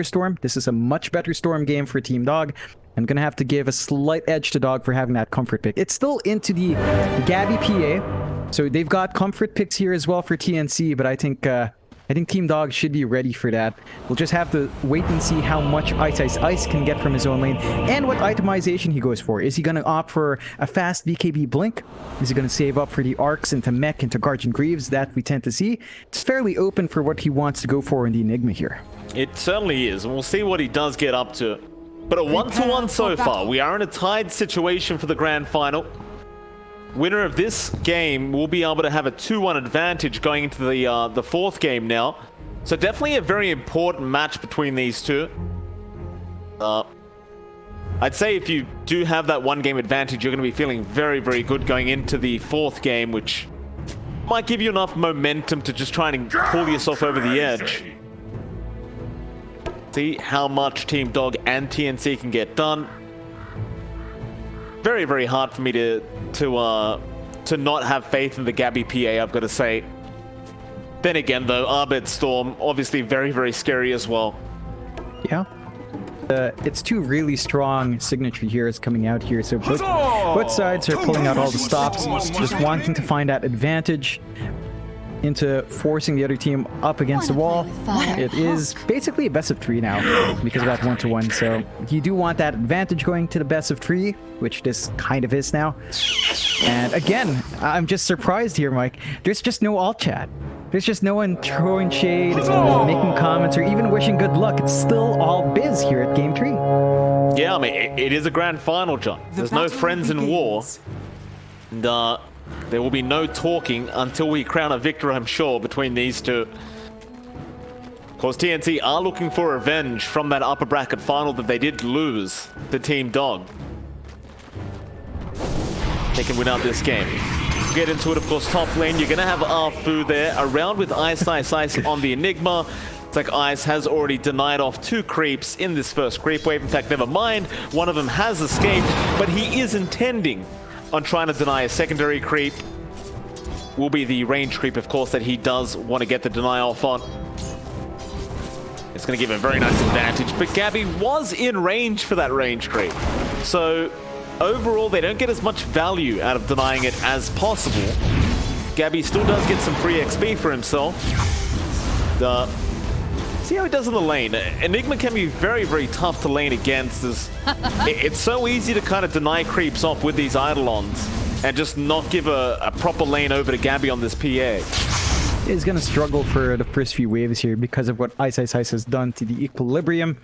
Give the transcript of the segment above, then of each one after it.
Storm. This is a much better Storm game for Team Dog. I'm gonna have to give a slight edge to Dog for having that comfort pick. It's still into the Gabby PA, so they've got comfort picks here as well for TnC, but I think Team Dog should be ready for that. We'll just have to wait and see how much Ice can get from his own lane and what itemization he goes for. Is he going to opt for a fast BKB blink? Is he going to save up for the arcs into mech, into Guardian Greaves that we tend to see? It's fairly open for what he wants to go for in the Enigma here. It certainly is, and we'll see what he does get up to. But a 1-1 so far. We are in a tied situation for the grand final. Winner of this game will be able to have a 2-1 advantage going into the fourth game now. So definitely a very important match between these two. I'd say if you do have that 1-game advantage, you're going to be feeling very, very good going into the fourth game, which might give you enough momentum to just try and pull yourself over the edge. See how much Team Dog and TnC can get done. Very, very hard for me to not have faith in the Gabby PA, I've got to say. Then again, though, Abed Storm, obviously very, very scary as well. Yeah. It's two really strong signature heroes coming out here, so both sides are pulling out all the stops, just wanting to find that advantage into forcing the other team up against the wall. It is basically a best of 3 now because of that 1-1. So you do want that advantage going to the best of 3, which this kind of is now. And again, I'm just surprised here, Mike. There's just no alt chat. There's just no one throwing shade, making comments, or even wishing good luck. It's still all biz here at Game 3. Yeah, I mean, it is a grand final, John. There's no friends in war. And, there will be no talking until we crown a victor, I'm sure, between these two. Of course, TnC are looking for revenge from that upper bracket final that they did lose to Team Dog. They can win out this game. Get into it, of course, top lane. You're going to have Arfu there, around with Ice on the Enigma. It's like Ice has already denied off 2 creeps in this first creep wave. In fact, never mind, one of them has escaped, but he is intending on trying to deny a secondary creep. Will be the range creep, of course, that he does want to get the deny off on. It's going to give him a very nice advantage, but Gabby was in range for that range creep. So overall, they don't get as much value out of denying it as possible. Gabby still does get some free XP for himself. See how he does in the lane. Enigma can be very, very tough to lane against. It's so easy to kind of deny creeps off with these Eidolons and just not give a proper lane over to Gabby on this PA. He's going to struggle for the first few waves here because of what Ice has done to the equilibrium.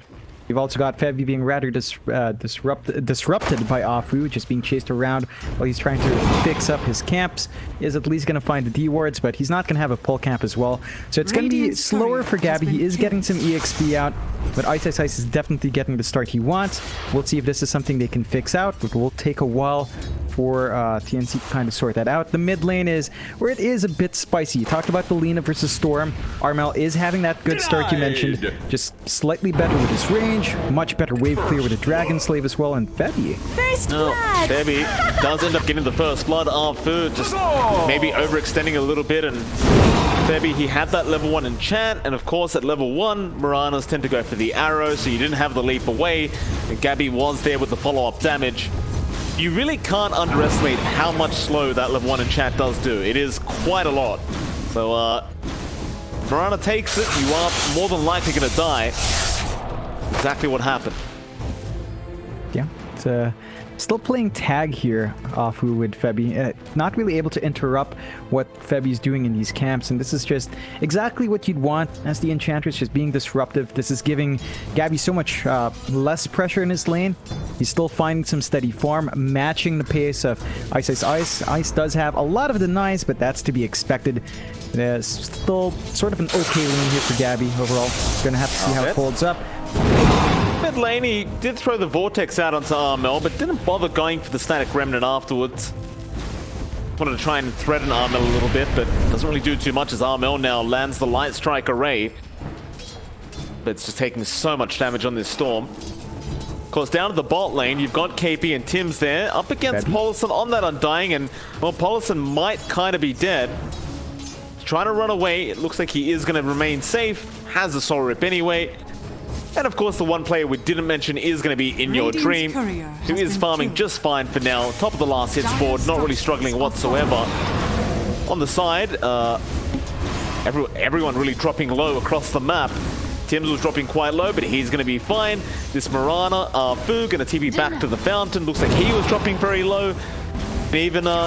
You've also got Febby being rather disrupted by Afu, just being chased around while he's trying to fix up his camps. He is at least going to find the D wards, but he's not going to have a pull camp as well. So it's going to be slower for Gabby. He is getting some EXP out, but Ice is definitely getting the start he wants. We'll see if this is something they can fix out, but it will take a while for TnC to kind of sort that out. The mid lane is where it is a bit spicy. You talked about the Lina versus Storm. Armel is having that good start you mentioned, just slightly better with his range, much better wave clear with a Dragon Slave as well, and Febby. Febby does end up getting the first blood. Arfu just maybe overextending a little bit, and Febby, he had that level 1 enchant, and of course at level 1, Miranas tend to go for the arrow, so you didn't have the leap away, and Gabby was there with the follow-up damage. You really can't underestimate how much slow that level 1 enchant does do. It is quite a lot. So, Mirana takes it. You are more than likely going to die. Exactly what happened. Yeah, it's still playing tag here, Afu with Febby. Not really able to interrupt what Febby's doing in these camps, and this is just exactly what you'd want as the Enchantress, just being disruptive. This is giving Gabby so much less pressure in his lane. He's still finding some steady farm, matching the pace of Ice. Ice does have a lot of denies, but that's to be expected. There's still sort of an okay lane here for Gabby overall. Gonna have to see how it holds up. Mid lane, he did throw the Vortex out onto Armel, but didn't bother going for the Static Remnant afterwards. Wanted to try and threaten Armel a little bit, but doesn't really do too much as Armel now lands the Light Strike array. But it's just taking so much damage on this Storm. Of course, down to the bot lane, you've got KP and Tim's there, up against Polison on that Undying, and, well, Polison might kind of be dead. He's trying to run away. It looks like he is going to remain safe. Has a Soul Rip anyway. And of course, the one player we didn't mention is going to be In Your Dream, who is farming just fine for now. Top of the last hits board, not really struggling whatsoever. On the side, everyone really dropping low across the map. Tim's was dropping quite low, but he's going to be fine. This Mirana, Fu, going to TP back to the fountain. Looks like he was dropping very low. And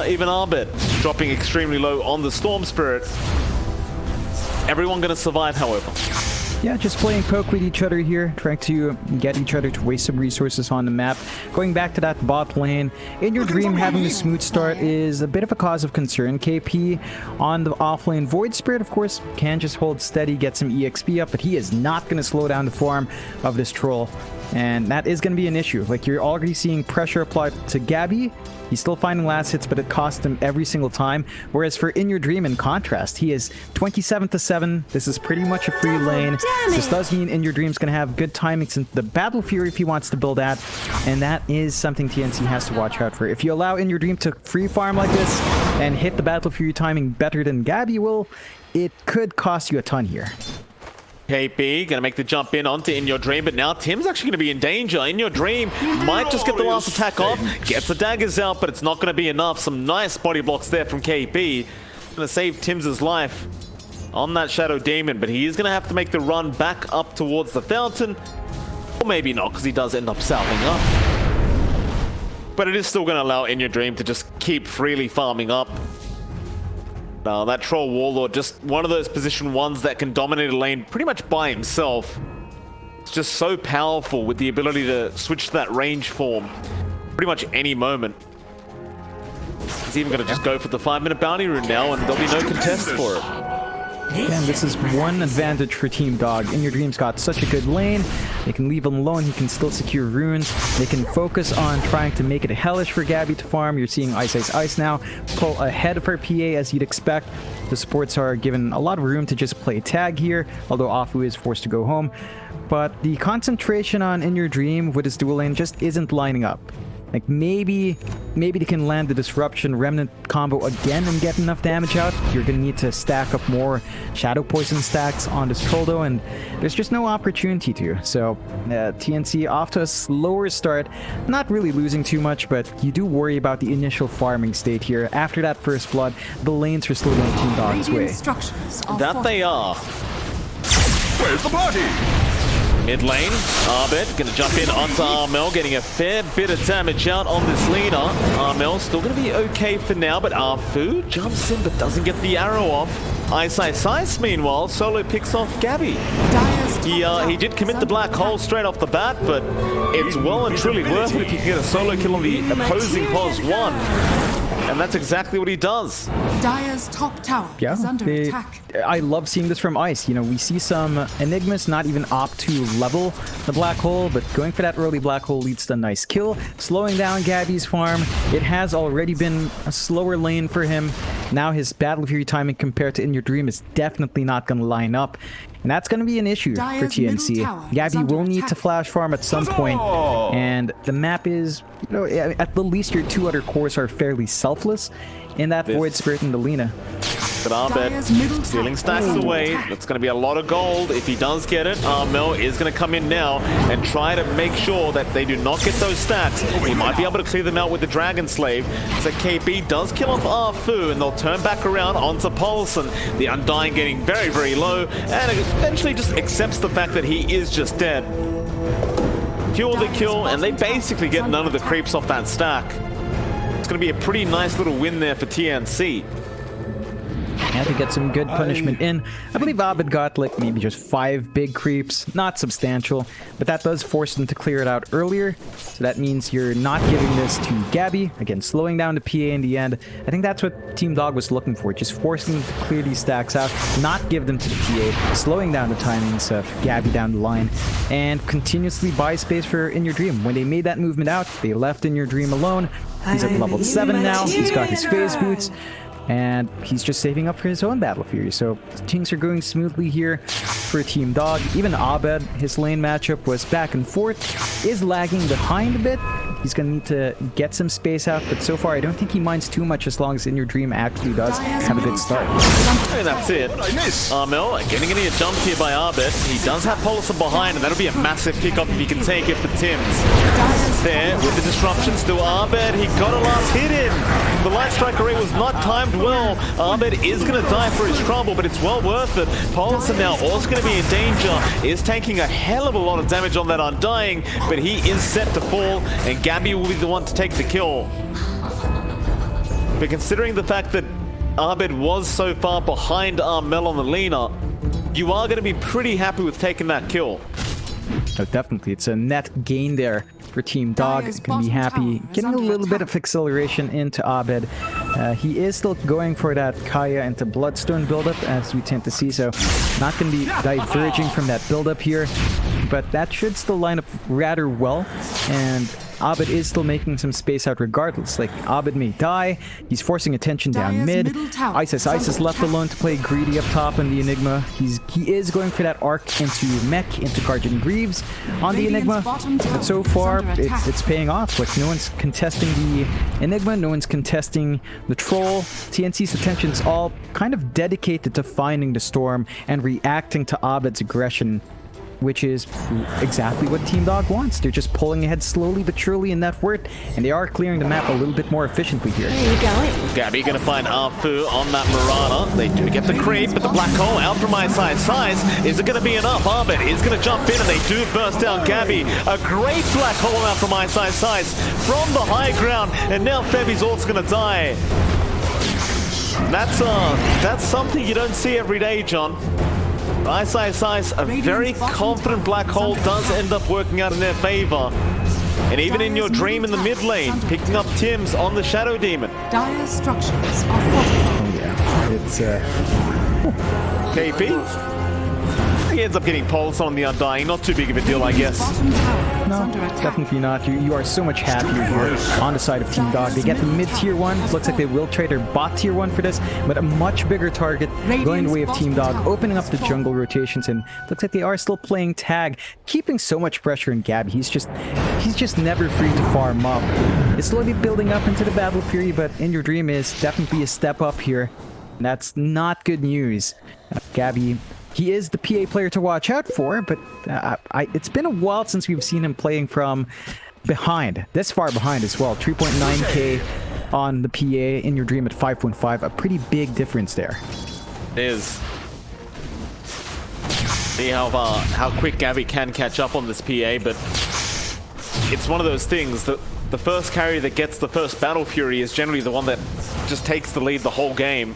even Abed dropping extremely low on the Storm Spirit. Everyone going to survive, however. Yeah, just playing poke with each other here, trying to get each other to waste some resources on the map. Going back to that bot lane, In Your Dream having a smooth start is a bit of a cause of concern. KP on the offlane. Void Spirit, of course, can just hold steady, get some EXP up, but he is not going to slow down the farm of this troll. And that is going to be an issue. Like, you're already seeing pressure applied to Gabby. He's still finding last hits, but it cost him every single time. Whereas for In Your Dream, in contrast, he is 27-7. This is pretty much a free lane. This does mean In Your Dream's going to have good timings into the Battle Fury if he wants to build that. And that is something TnC has to watch out for. If you allow In Your Dream to free farm like this and hit the Battle Fury timing better than Gabby will, it could cost you a ton here. KP gonna make the jump in onto In Your Dream, but now Tim's actually gonna be in danger. In Your Dream might just get the last attack off, gets the daggers out, but it's not gonna be enough. Some nice body blocks there from KP. Gonna save Tim's life on that Shadow Demon, but he is gonna have to make the run back up towards the fountain. Or maybe not, because he does end up salving up. But it is still gonna allow In Your Dream to just keep freely farming up. That Troll Warlord, just one of those position ones that can dominate a lane pretty much by himself. It's just so powerful with the ability to switch to that range form pretty much any moment. He's even going to just go for the 5-minute bounty rune now, and there'll be no contest for it. And this is one advantage for Team Dog. In Your Dream's got such a good lane. They can leave him alone. He can still secure runes. They can focus on trying to make it hellish for Gabby to farm. You're seeing Ice now pull ahead of her PA as you'd expect. The supports are given a lot of room to just play tag here, although Afu is forced to go home. But the concentration on In Your Dream with his dual lane just isn't lining up. Like, maybe they can land the Disruption Remnant combo again and get enough damage out. You're gonna need to stack up more Shadow Poison stacks on this troll though, and there's just no opportunity to. So TnC off to a slower start, not really losing too much, but you do worry about the initial farming state here. After that first blood, the lanes are still going Team Dog's way. That they are. Where's the party? Mid lane, Abed gonna jump in onto Armel, getting a fair bit of damage out on this Lina. Armel still gonna be okay for now, but Afu jumps in but doesn't get the arrow off. Ice, meanwhile, solo picks off Gabby. He did commit the black hole straight off the bat, but it's well and truly worth it if you can get a solo kill on the opposing pos 1. And that's exactly what he does. Dire's top tower is under attack. I love seeing this from Ice. You know, we see some Enigmas not even opt to level the black hole, but going for that early black hole leads to a nice kill, slowing down Gabby's farm. It has already been a slower lane for him. Now his Battle Fury timing compared to In Your Dream is definitely not going to line up. And that's going to be an issue for TnC. Gabby will need to flash farm at some point, and the map is, you know, at the least your two other cores are fairly selfless in that Void Spirit and the Lina. But Abed stealing stacks away. That's going to be a lot of gold if he does get it. Armel is going to come in now and try to make sure that they do not get those stacks. He might be able to clear them out with the Dragon Slave. So KP does kill off Afu, and they'll turn back around onto Paulson. The Undying getting very, very low, and eventually just accepts the fact that he is just dead. Kill the kill, and they basically get none of the creeps off that stack. It's going to be a pretty nice little win there for TnC. Had to get some good punishment in. I believe Abed got like maybe just 5 big creeps, not substantial, but that does force them to clear it out earlier. So that means you're not giving this to Gabby, again slowing down the PA in the end. I think that's what Team Dog was looking for, just forcing them to clear these stacks out, not give them to the PA, slowing down the timings of Gabby down the line, and continuously buy space for In Your Dream. When they made that movement out, they left In Your Dream alone. He's at level 7 now, he's got his phase boots, and he's just saving up for his own Battle Fury. So things are going smoothly here for Team Dog. Even Abed, his lane matchup was back and forth, is lagging behind a bit. He's going to need to get some space out, but so far I don't think he minds too much as long as In Your Dream actually does have a good start. And that's it. Armel getting any jumps here by Abed. He does have Pulsar behind, and that'll be a massive pickup if he can take it for Tims. There, with the disruption, still Abed. He got a last hit in. The light strike array was not timed well. Abed is going to die for his trouble, but it's well worth it. Pulsar now also going to be in danger. Is taking a hell of a lot of damage on that Undying, but he is set to fall, and Gabby will be the one to take the kill. But considering the fact that Abed was so far behind Armel on the Lina, you are going to be pretty happy with taking that kill. Oh, definitely. It's a net gain there for Team Dog. Can be happy getting a little bit of acceleration into Abed. He is still going for that Kaya into Bloodstone buildup, as we tend to see, so not going to be diverging from that buildup here, but that should still line up rather well, and Abed is still making some space out regardless. Like, Abed may die, he's forcing attention down mid. Ice is left alone to play greedy up top in the Enigma. He is going for that arc into Mech, into Guardian Greaves on the Enigma, but so far it's paying off. Like, no one's contesting the Enigma, no one's contesting the Troll. TnC's attention is all kind of dedicated to finding the Storm and reacting to Abed's aggression, which is exactly what Team Dog wants. They're just pulling ahead slowly but surely in that fort, and they are clearing the map a little bit more efficiently here. There you go. Gabby gonna find Arfu on that Marana. They do get the creep, but the black hole out from Size. Is it gonna be enough? Abed is gonna jump in, and they do burst down Gabby. A great black hole out from Size from the high ground, and now Febi's also gonna die. That's something you don't see every day, John. Size, a very confident black hole does end up working out in their favor. And even In Your Dream in the mid lane, picking up Tims on the Shadow Demon. Dire structures are fortified. Oh yeah, it's KP? He ends up getting Pulse on the Undying. Not too big of a deal, I guess. no, definitely not. You are so much happier here on the side of Team Dog. They get the mid tier 1. Looks like they will trade their bot tier 1 for this, but a much bigger target going the way of Team Dog, opening up the jungle rotations, and looks like they are still playing tag, keeping so much pressure in Gabby. He's just never free to farm up. It's slowly building up into the Battle Fury, but In Your Dream is definitely a step up here. And that's not good news. Gabby, he is the PA player to watch out for, but it's been a while since we've seen him playing from behind, this far behind as well. 3.9k on the PA, In Your Dream at 5.5, a pretty big difference there. It is. See how quick Gabby can catch up on this PA, but it's one of those things that the first carry that gets the first Battle Fury is generally the one that just takes the lead the whole game.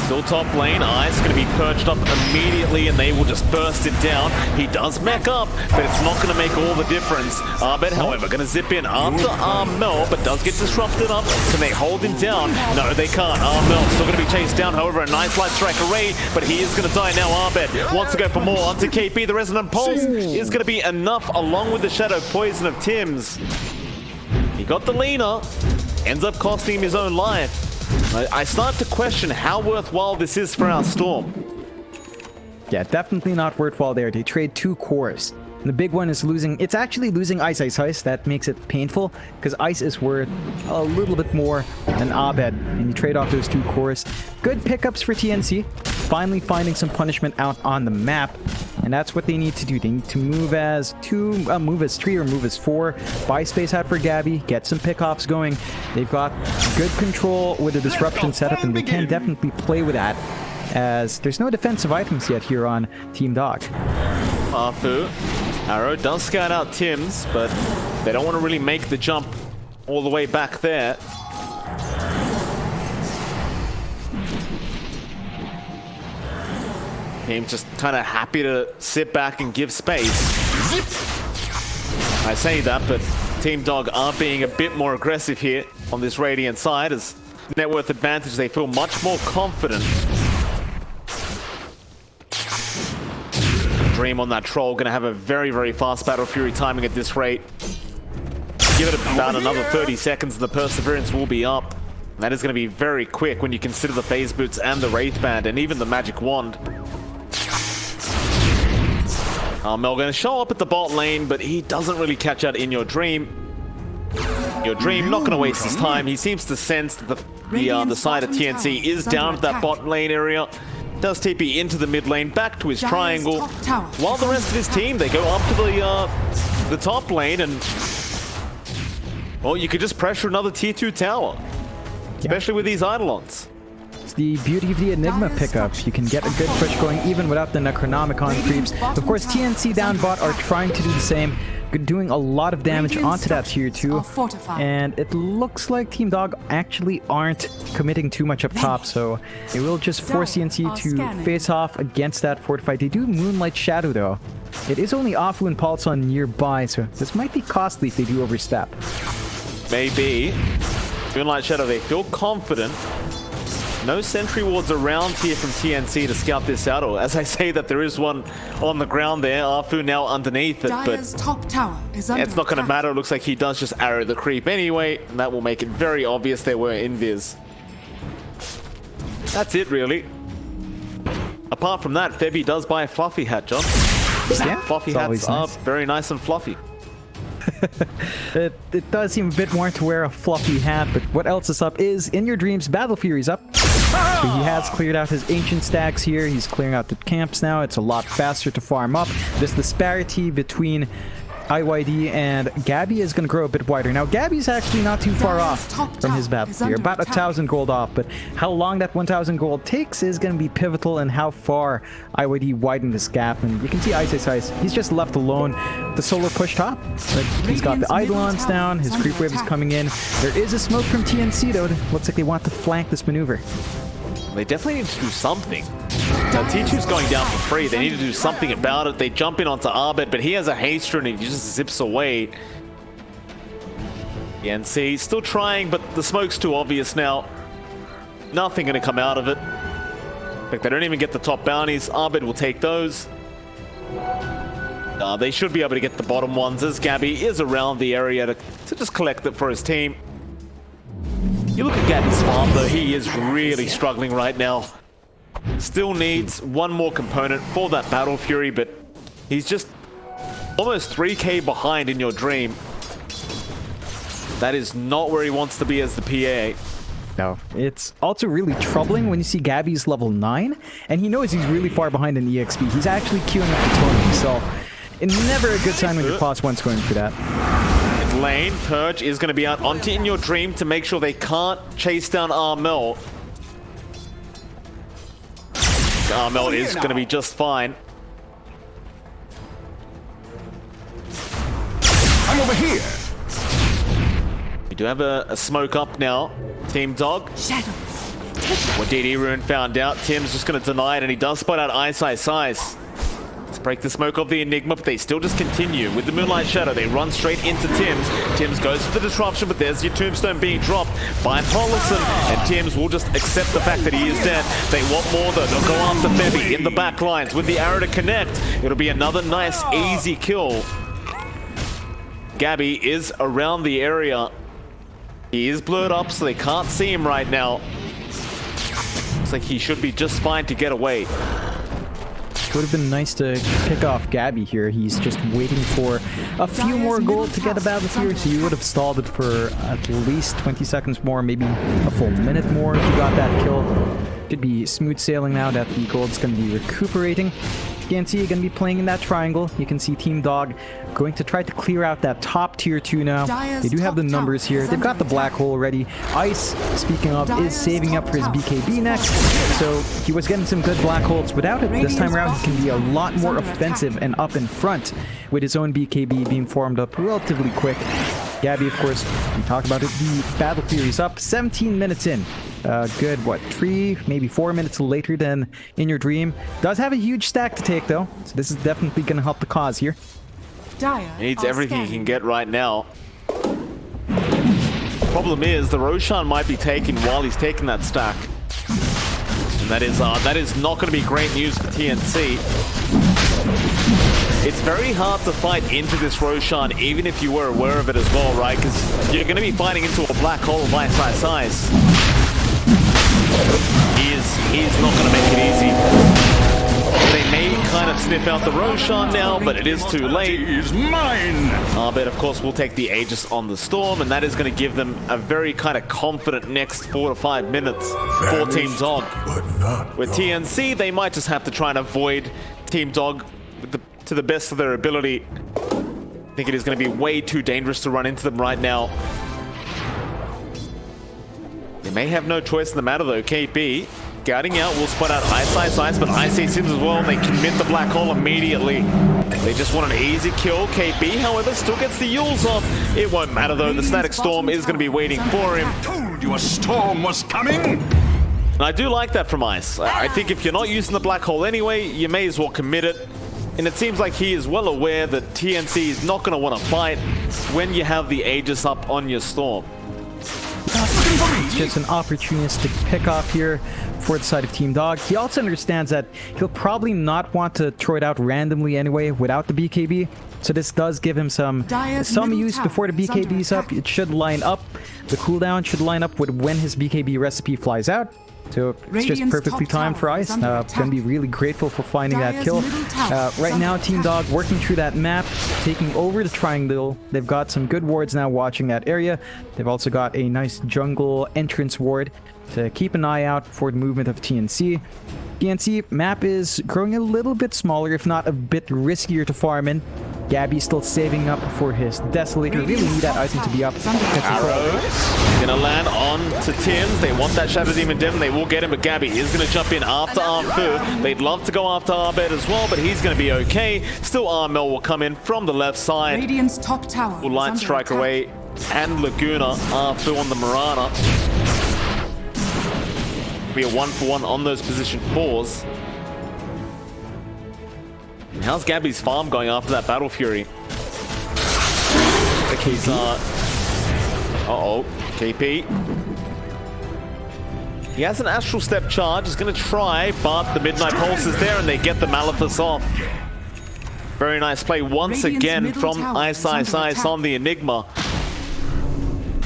Still top lane, Ice going to be perched up immediately, and they will just burst it down. He does mech up, but it's not going to make all the difference. Abed, however, going to zip in after Armel, but does get disrupted up. Can they hold him down? No, they can't. Armel still going to be chased down, however, a nice light strike array, but he is going to die now. Abed wants to go for more onto KP. The Resonant Pulse is going to be enough, along with the Shadow Poison of Tims. He got the Lina, ends up costing him his own life. I start to question how worthwhile this is for our Storm. Yeah, definitely not worthwhile there. They trade 2 cores. And the big one is losing. It's actually losing Ice. That makes it painful, because Ice is worth a little bit more than Abed. And you trade off those 2 cores. Good pickups for TnC. Finally finding some punishment out on the map. And that's what they need to do. They need to move as 2, move as 3 or move as 4. Buy space out for Gabby. Get some pickoffs going. They've got good control with the disruption setup, and they can definitely play with that, as there's no defensive items yet here on Team Dog. Arfu. Arrow does scout out Tims, but they don't want to really make the jump all the way back there. Team just kind of happy to sit back and give space. I say that, but Team Dog are being a bit more aggressive here on this Radiant side. As net worth advantage, they feel much more confident. Dream on that Troll, going to have a very, very fast Battle Fury timing at this rate. Give it about another 30 seconds and the Perseverance will be up. That is going to be very quick when you consider the Phase Boots and the Wraith Band and even the Magic Wand. Mel going to show up at the bot lane, but he doesn't really catch out in your dream. Your dream not going to waste his time. He seems to sense that the side of TnC is down at that bot lane area. Does TP into the mid lane, back to his triangle, while the rest of his team, they go up to the top lane, and well, you could just pressure another tier 2 tower, especially with these Eidolons. It's the beauty of the Enigma pickup. You can get a good push going even without the Necronomicon creeps. Of course, TnC down bot are trying to do the same, doing a lot of damage onto that tier 2. And it looks like Team Dog actually aren't committing too much up top, so they will just force TnC to face off against that fortified. They do Moonlight Shadow though. It is only Afu and Pulson nearby, so this might be costly if they do overstep. Maybe. Moonlight Shadow, they feel confident. No sentry wards around here from TnC to scout this out, or as I say that there is one on the ground there. Afu now underneath it, but top tower is under it's not going to matter. It looks like he does just arrow the creep anyway, and that will make it very obvious they were invis. That's it, really. Apart from that, Febby does buy a fluffy hat, John. Yeah, fluffy hats are very nice and fluffy. It does seem a bit more to wear a fluffy hat, but what else is up is In Your Dreams, Battle Fury's up. So he has cleared out his ancient stacks here. He's clearing out the camps now. It's a lot faster to farm up. This disparity between IYD and Gabby is going to grow a bit wider. Now, Gabby's actually not too far off from his battle here. About 1,000 gold off, but how long that 1,000 gold takes is going to be pivotal in how far IYD widened this gap. And you can see Ice, he's just left alone. The solo push top. But he's got the Eidolons down. His creep wave is coming in. There is a smoke from TnC, though. Looks like they want to flank this maneuver. They definitely need to do something. Now, T2's going down for free. They need to do something about it. They jump in onto Abed, but he has a haster and he just zips away. TnC still trying, but the smoke's too obvious now. Nothing going to come out of it. In fact, they don't even get the top bounties. Abed will take those. They should be able to get the bottom ones as Gabby is around the area to just collect it for his team. You look at Gabby's farm though, he is really struggling right now. Still needs one more component for that Battle Fury, but he's just almost 3k behind In Your Dream. That is not where he wants to be as the PA. No, it's also really troubling when you see Gabby's level 9, and he knows he's really far behind in EXP. He's actually queuing up the totem himself. And never a good sign when your class 1's going for that. Lane, Purge is going to be out onto In Your Dream to make sure they can't chase down Armel. Armel is going to be just fine. I'm over here. We do have a smoke up now. Team Dog. Shadows. What DD Rune found out, Tim's just going to deny it, and he does spot out Ice. Let's break the smoke of the Enigma, but they still just continue. With the Moonlight Shadow, they run straight into Tim's. Tim's goes for the disruption, but there's your tombstone being dropped by Paulison, and Tim's will just accept the fact that he is dead. They want more though. They'll go after Febby in the back lines with the arrow to connect. It'll be another nice, easy kill. Gabby is around the area. He is blurred up, so they can't see him right now. Looks like he should be just fine to get away. Would have been nice to pick off Gabby here. He's just waiting for a few more gold to get a Battle Fury, so you would have stalled it for at least 20 seconds more, maybe a full minute more if you got that kill. Should be smooth sailing now that the gold's going to be recuperating. TnC going to be playing in that triangle. You can see Team Dog going to try to clear out that top tier 2 now. They do have the numbers here. They've got the black hole already. Ice, speaking of, is saving up for his BKB next. So he was getting some good black holes. Without it, this time around, he can be a lot more offensive and up in front with his own BKB being formed up relatively quick. Gabby, of course, we talked about it. The Battle Fury's up 17 minutes in. Good, what, 3, maybe 4 minutes later than In Your Dream. Does have a huge stack to take, though, so this is definitely going to help the cause here. He needs everything he can get right now. Problem is, the Roshan might be taken while he's taking that stack. And that is not going to be great news for TnC. It's very hard to fight into this Roshan, even if you were aware of it as well, right? Because you're going to be fighting into a black hole of Ice. He's not going to make it easy. They may kind of sniff out the Roshan now, but it is too late. Is mine. Abed, of course, will take the Aegis on the Storm, and that is going to give them a very kind of confident next 4 to 5 minutes for Team Dog. With TnC, they might just have to try and avoid Team Dog to the best of their ability. I think it is going to be way too dangerous to run into them right now. They may have no choice in the matter though. KP guarding out, will spot out Ice, but Ice Sims as well, and they commit the black hole immediately. They just want an easy kill. KP, however, still gets the Yules off. It won't matter though, the Static Storm is going to be waiting for him. Told you a storm was coming. And I do like that from Ice. I think if you're not using the black hole anyway, you may as well commit it. And it seems like he is well aware that TnC is not going to want to fight when you have the Aegis up on your Storm. It's just an opportunistic pick off here for the side of Team Dog. He also understands that he'll probably not want to throw it out randomly anyway without the BKB. So this does give him some use before the BKB's up. It should line up. The cooldown should line up with when his BKB recipe flies out. So it's just perfectly timed for Ice. Gonna be really grateful for finding that kill. Right now, Team Dog working through that map, taking over the triangle. They've got some good wards now watching that area. They've also got a nice jungle entrance ward to keep an eye out for the movement of TnC. TnC map is growing a little bit smaller, if not a bit riskier to farm in. Gabby's still saving up for his Desolator. Really need that item to be up. Arrow gonna land on to Tims. They want that Shadow Demon Dem. They will get him, but Gabby is gonna jump in after Armfu. They'd love to go after Abed as well, but he's gonna be okay. Still, Armel will come in from the left side. Radiant's top tower Will Light Strike away, and Laguna. Armfu on the Mirana. Be a 1-for-1 on those position 4s. How's Gabby's farm going after that Battle Fury? He's, uh-oh, KP. He has an Astral Step charge, he's gonna try, but the Midnight Pulse is there and they get the Malithus off. Very nice play once again from Ice on the Enigma.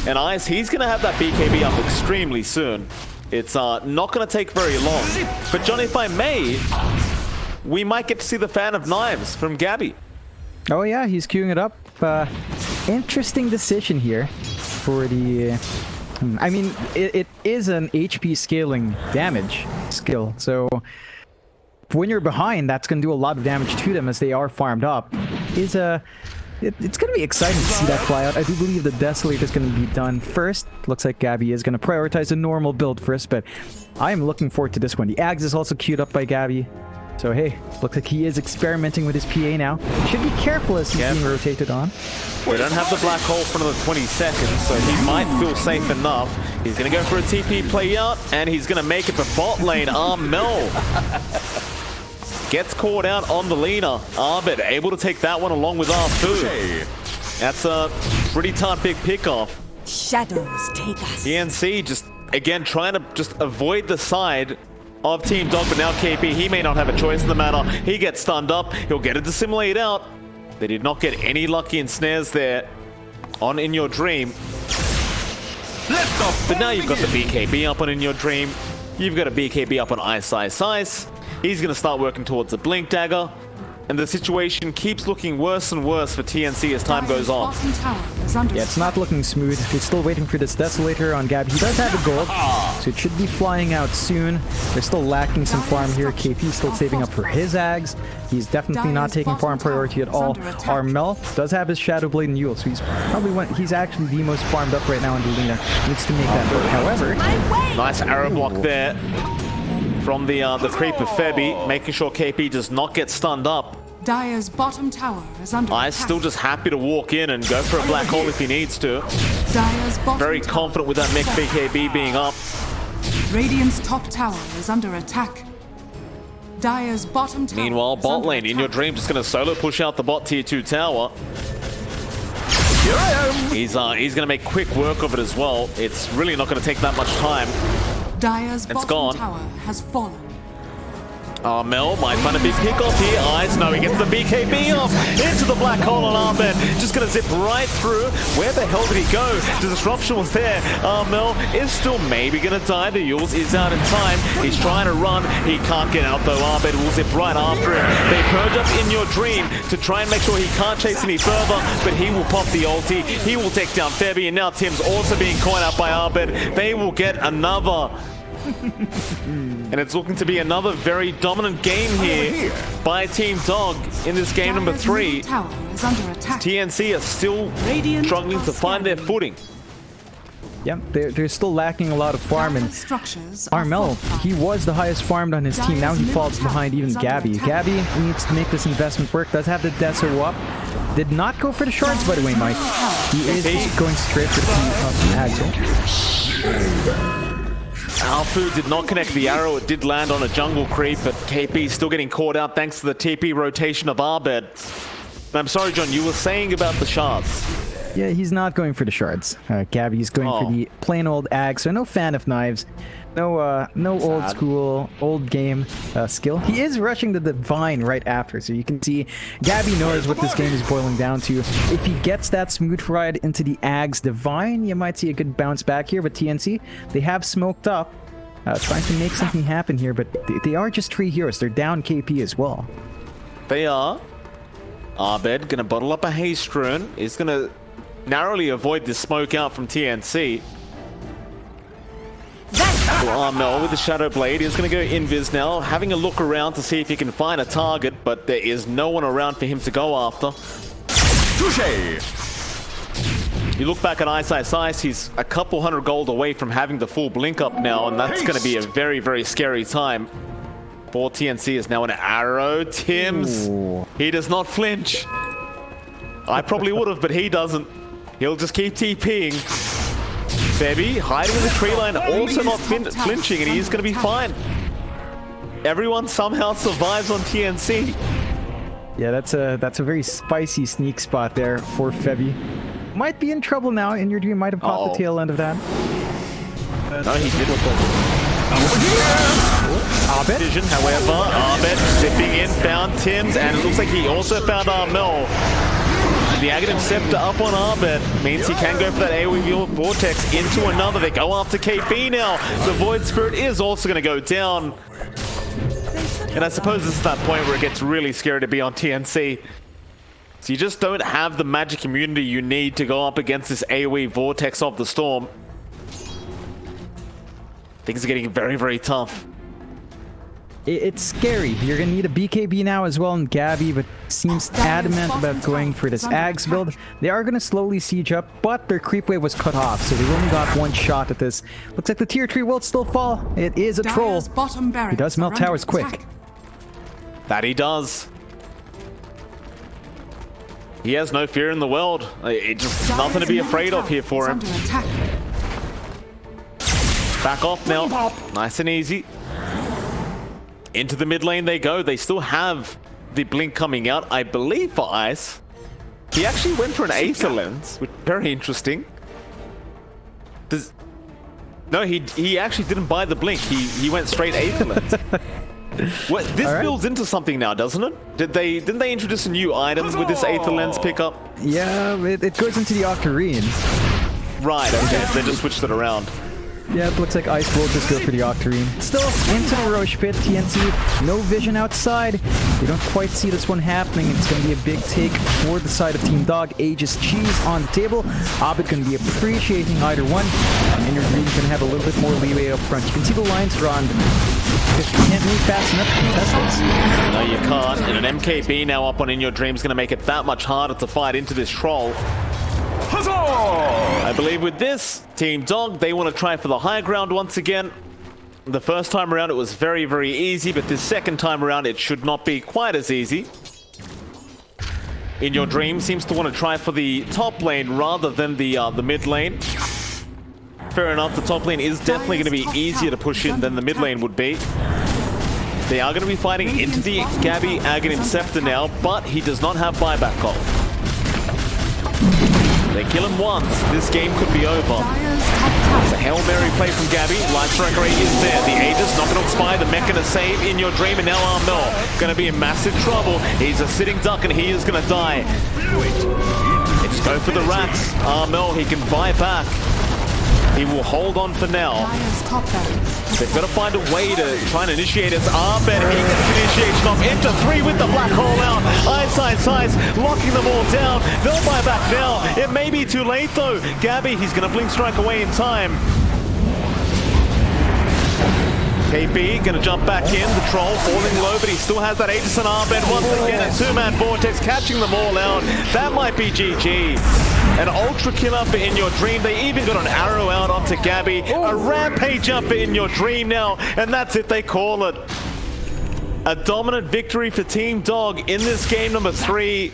And Ice, he's gonna have that BKB up extremely soon. It's not gonna take very long. But Johnny, if I may, we might get to see the Fan of Knives from Gabby. Oh yeah, he's queuing it up. Interesting decision here for the... I mean, it is an HP scaling damage skill, so when you're behind, that's going to do a lot of damage to them as they are farmed up. It's going to be exciting to see that fly out. I do believe the Desolator is going to be done first. Looks like Gabby is going to prioritize a normal build first, but I am looking forward to this one. The Ags is also queued up by Gabby. So hey, looks like he is experimenting with his PA now. Should be careful as he's being rotated on. We don't have the black hole for another 20 seconds, so he might feel safe enough. He's going to go for a TP play out, and he's going to make it for bot lane. Armel gets caught out on the Lina. Abed able to take that one along with Armfu. That's a pretty tough big pickoff. Shadows take us. TnC just, again, trying to just avoid the side of Team Dog, but now KP, he may not have a choice in the matter. He gets stunned up. He'll get a Dissimulate out. They did not get any lucky ensnares there on In Your Dream. But now you've got the BKB up on In Your Dream. You've got a BKB up on Ice. He's going to start working towards the Blink Dagger. And the situation keeps looking worse and worse for TnC as time goes on. Yeah, it's not looking smooth. We're still waiting for this Desolator on Gabby. He does have a gold, so it should be flying out soon. They're still lacking some farm here. KP still saving up for his Ags. He's definitely not taking farm priority at all. Armel does have his Shadow Blade and Yule, so he's probably he's actually the most farmed up right now in the Lina. Needs to make that work. However, nice arrow block there from the creep of Febby, making sure KP does not get stunned up. Dire's bottom tower is under Ice still just happy to walk in and go for a black hole if he needs to. Dire's bottom Very confident with that mech BKB being up. Radiant's top tower is under attack. Dire's bottom tower. Meanwhile, bot lane, In Your Dream, just going to solo push out the bot tier 2 tower. Here I am. He's going to make quick work of it as well. It's really not going to take that much time. Dire's bottom gone. tower has fallen. Mel might find a big pick off here. Ice, no, he gets the BKB off into the black hole on Abed. Just gonna zip right through. Where the hell did he go? The disruption was there. Mel is still maybe gonna die. The Yules is out in time. He's trying to run. He can't get out though. Abed will zip right after him. They purge up in your dream to try and make sure he can't chase any further, but he will pop the ulti. He will take down Febby, and now Tim's also being caught out by Abed. They will get another. And it's looking to be another very dominant game here by Team Dog in this game number 3. TnC are still struggling to find their footing. Yep, they're still lacking a lot of farm, and Armel, he was the highest farmed on his team. Now he falls behind even Gabby. Gabby needs to make this investment work, does have the Deso up. Did not go for the shards, by the way, Mike. He is going straight for the Axel. Alfu did not connect the arrow. It did land on a jungle creep, but KP still getting caught out thanks to the TP rotation of Abed. I'm sorry, John, you were saying about the shards. Yeah, he's not going for the shards. Gabby's going for the plain old Ag, so no fan of knives. No old school, old game skill. He is rushing the Divine right after, so you can see Gabby knows what this game is boiling down to. If he gets that smooth ride into the Ag's Divine, you might see a good bounce back here, but TnC, they have smoked up, trying to make something happen here, but they are just 3 heroes. They're down KP as well. They are. Abed gonna bottle up a haste rune. He's gonna narrowly avoid this smoke out from TnC. Mel with the Shadow Blade is going to go invis now, having a look around to see if he can find a target, but there is no one around for him to go after. Touché! You look back at Ice, he's a couple hundred gold away from having the full blink up now, and that's going to be a very, very scary time. For TnC is now an arrow. Tim's, he does not flinch. I probably would have, but he doesn't. He'll just keep TPing. Febby hiding in the tree line, also not flinching, and he's going to be fine. Everyone somehow survives on TnC. Yeah, that's a very spicy sneak spot there for Febby. Might be in trouble now. In your dream, might have caught the tail end of that. No, he didn't. Abed vision, however, Abed zipping in, found Tim's, and it looks like he also found Armel. The Aghanim Scepter up on Abed means he can go for that AoE Vortex into another. They go after KP now. The Void Spirit is also going to go down. And I suppose this is that point where it gets really scary to be on TnC. So you just don't have the magic immunity you need to go up against this AoE Vortex of the Storm. Things are getting very, very tough. It's scary. You're going to need a BKB now as well, and Gabby, but seems adamant about going for this Ags build. They are going to slowly siege up, but their creep wave was cut off, so they only got one shot at this. Looks like the tier 3 will still fall. It is a troll. He does melt towers quick. That he does. He has no fear in the world. It's just nothing to be afraid of here for him. Back off now. Nice and easy. Into the mid lane they go. They still have the blink coming out, I believe, for Ice. He actually went for an Aether Lens, which is very interesting. No, he actually didn't buy the blink. He went straight Aether Lens. This builds into something now, doesn't it? Didn't they introduce a new item with this Aether Lens pickup? Yeah, it goes into the Octarine. Right, okay, they just switched it around. Yeah, it looks like Ice will just go for the Octarine. Still, into the Roche pit, TnC, no vision outside. You don't quite see this one happening. It's going to be a big take toward the side of Team Dog. Aegis Cheese on the table. Abed going to be appreciating either one. And Inner Green going to have a little bit more leeway up front. You can see the lines drawn. If you can't move fast enough to contest this. No, you can't. And an MKB now up on In Your Dream is going to make it that much harder to fight into this troll. I believe with this, Team Dog, they want to try for the high ground once again. The first time around it was very, very easy, but this second time around it should not be quite as easy. In Your Dream seems to want to try for the top lane rather than the mid lane. Fair enough, the top lane is definitely going to be easier to push in than the mid lane would be. They are going to be fighting into the Gabby Aghanim Scepter now, but he does not have buyback gold. They kill him once, this game could be over. It's a Hail Mary play from Gabby. Life Striker is there. The Aegis not going to expire. The mech going to save in your dream. And now Armel going to be in massive trouble. He's a sitting duck and he is going to die. Let's go for the rats. Armel, he can buy back. He will hold on for now. Dire's top barracks. They've got to find a way to try and initiate it. Abed, he gets initiation off into 3 with the black hole out. Ice, locking them all down. They'll buy back now. It may be too late though. Gabby, he's going to blink strike away in time. KB gonna jump back in, the troll falling low, but he still has that Aegis and Abed once again, a 2-man vortex catching them all out. That might be GG. An ultra kill up in your dream. They even got an arrow out onto Gabby. A rampage up in your dream now, and that's it, they call it. A dominant victory for Team Dog in this game number 3.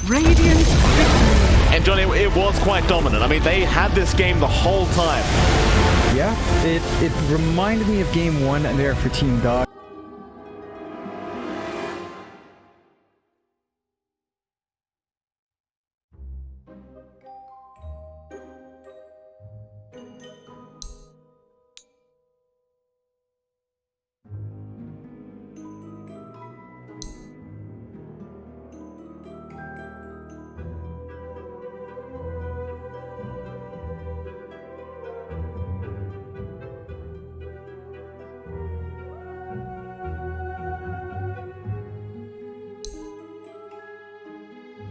Radiant victory. And Johnny, it was quite dominant. I mean, they had this game the whole time. Yeah, it reminded me of game 1 there for Team Dog.